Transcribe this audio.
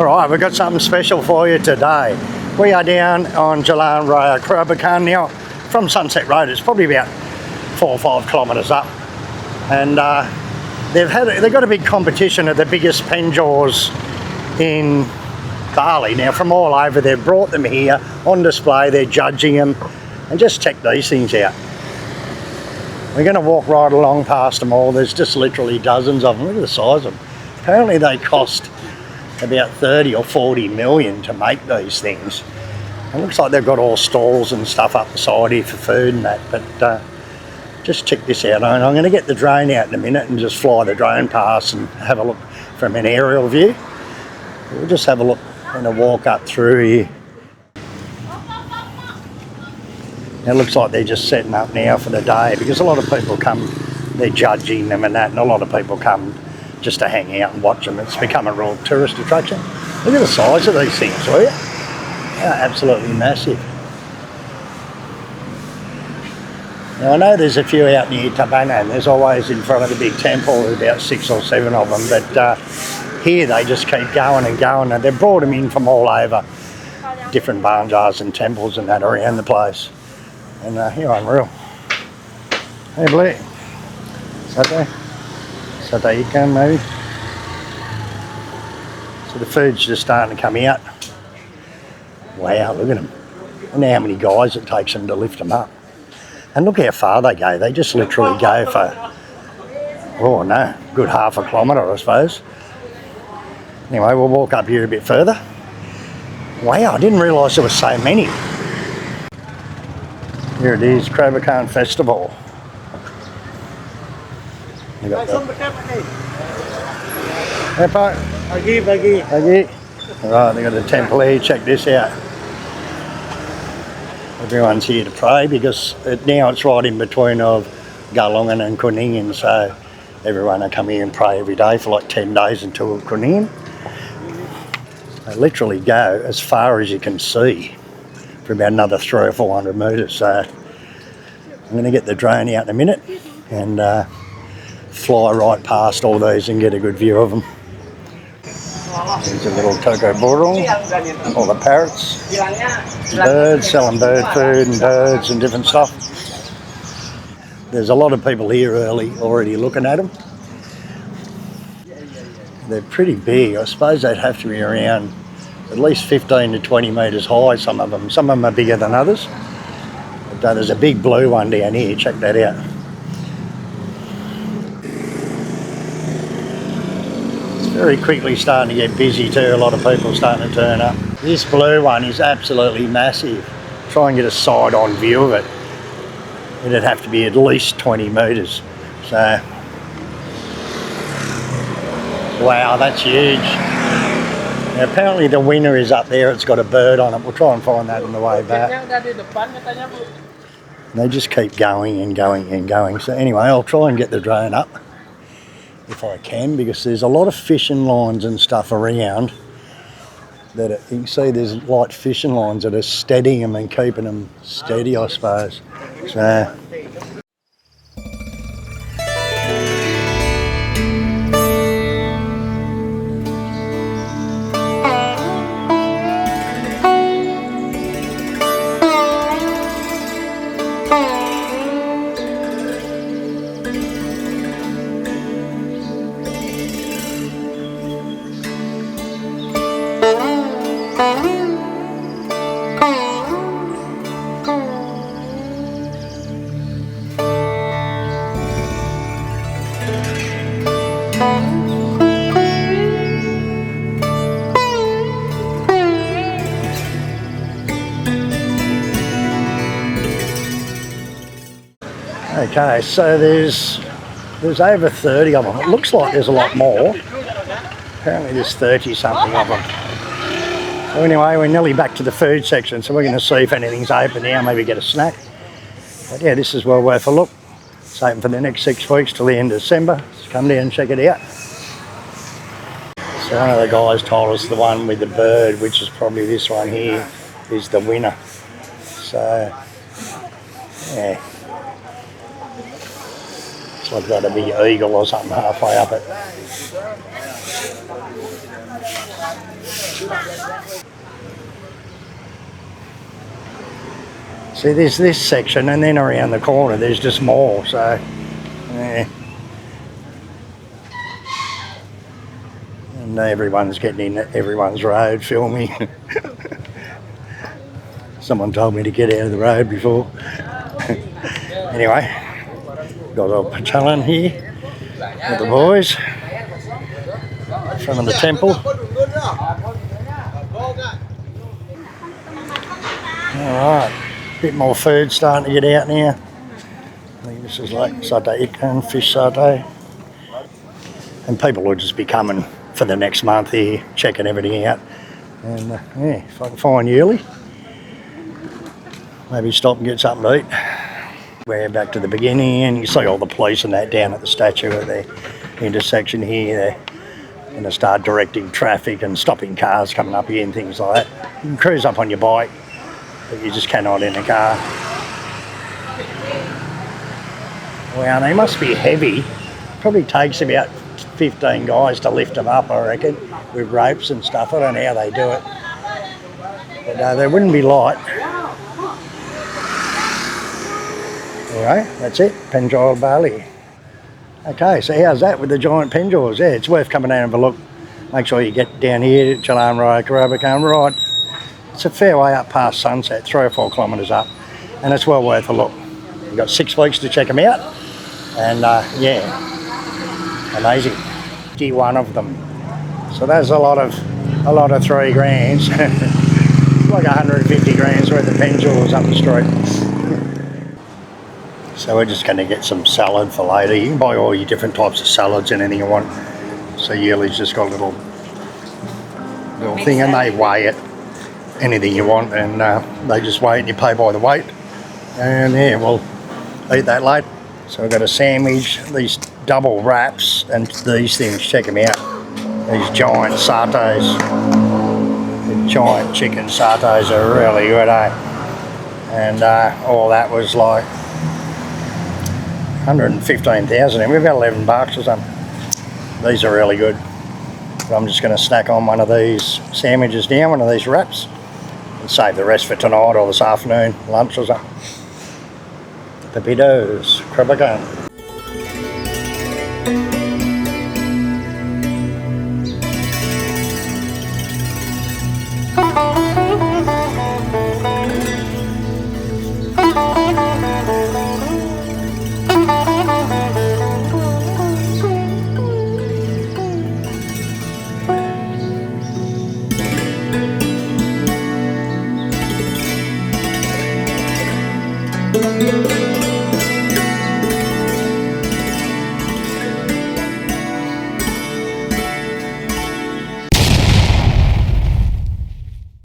Alright, we've got something special for you today. We are down on Jalan Raya Kerobokan now. From Sunset Road, it's probably about 4 or 5 kilometres up. And they've got a big competition of the biggest penjors in Bali. Now from all over, they've brought them here on display, they're judging them, and just check these things out. We're going to walk right along past them all. There's just literally dozens of them. Look at the size of them. Apparently they cost about 30 or 40 million to make these things. It looks like they've got all stalls and stuff up the side here for food and that, but just check this out. I'm going to get the drone out in a minute and just fly the drone past and have a look from an aerial view. We'll just have a look and a walk up through here. It looks like they're just setting up now for the day, because a lot of people come, they're judging them and that, and a lot of people come just to hang out and watch them. It's become a real tourist attraction. Look at the size of these things, will you? They're absolutely massive. Now I know there's a few out near Tabana, and there's always in front of the big temple, there's about 6 or 7 of them, but here they just keep going and going, and they've brought them in from all over, different banjars and temples and that around the place. And here unreal. Hey Blake, Sate ikan maybe. So the food's just starting to come out. Wow, look at them. And how many guys it takes them to lift them up. And look how far they go. They just literally go for, oh no, good half a kilometre I suppose. Anyway, we'll walk up here a bit further. Wow, I didn't realise there were so many. Here it is, Kerobokan Festival. Bagi. Alright, they've got a temple here, check this out. Everyone's here to pray because now it's right in between of Galungan and Kuningin, so everyone will come here and pray every day for like 10 days until Kuningin. They literally go as far as you can see for about another 300 or 400 metres, so I'm going to get the drone out in a minute and fly right past all these and get a good view of them. There's a little toko burung, all the parrots, birds, selling bird food and birds and different stuff. There's a lot of people here already looking at them. They're pretty big. I suppose they'd have to be around at least 15 to 20 metres high, some of them. Some of them are bigger than others. But there's a big blue one down here, check that out. Very quickly starting to get busy too, a lot of people starting to turn up. This blue one is absolutely massive. Try and get a side-on view of it. It'd have to be at least 20 metres. So, wow, that's huge. Now, apparently the winner is up there, it's got a bird on it. We'll try and find that on the way back. They just keep going and going and going. So anyway, I'll try and get the drone up if I can, because there's a lot of fishing lines and stuff around that you can see there's light fishing lines that are steadying them and keeping them steady, I suppose. So okay, so there's over 30 of them. It looks like there's a lot more. Apparently there's 30 something of them. So anyway, we're nearly back to the food section, so we're going to see if anything's open now, maybe get a snack. But yeah, this is well worth a look. It's open for the next 6 weeks till the end of December. So come down and check it out. So one of the guys told us the one with the bird, which is probably this one here, is the winner. So, yeah. It's like got a big eagle or something halfway up it. See, there's this section, and then around the corner there's just more, so yeah. And everyone's getting in everyone's road filming. Someone told me to get out of the road before. Anyway, got a pachalan here with the boys in front of the temple. Alright, a bit more food starting to get out now. I think this is like satay ikan, fish satay. And people will just be coming for the next month here, checking everything out. And yeah, if I can find you early, maybe stop and get something to eat. We're back to the beginning, and you see all the police and that down at the statue at the intersection here. They're going to start directing traffic and stopping cars coming up here and things like that. You can cruise up on your bike, but you just cannot in a car. Wow, they must be heavy. Probably takes about 15 guys to lift them up, I reckon, with ropes and stuff. I don't know how they do it. But they wouldn't be light. Anyway, that's it, Penjor, Bali. Okay, so how's that with the giant Penjors? Yeah, it's worth coming down and have a look. Make sure you get down here to Jalan Raya Kerobokan, right. It's a fair way up past sunset, 3 or 4 kilometres up, and it's well worth a look. You've got 6 weeks to check them out, and yeah, amazing. 51 of them. So that's a lot of 3 grand. Like 150 grand's worth of Penjors up the street. So we're just going to get some salad for later. You can buy all your different types of salads and anything you want. So Yurley's just got a little thing, and they weigh it, anything you want, and they just weigh it and you pay by the weight. And yeah, we'll eat that later. So we've got a sandwich, these double wraps, and these things, check them out. These giant satays. The giant chicken satays are really good, eh? And all that was like 115,000, and we've got $11 or something. These are really good. But I'm just going to snack on one of these sandwiches now, one of these wraps, and save the rest for tonight or this afternoon, lunch or something. Pepitos, Kerobokan.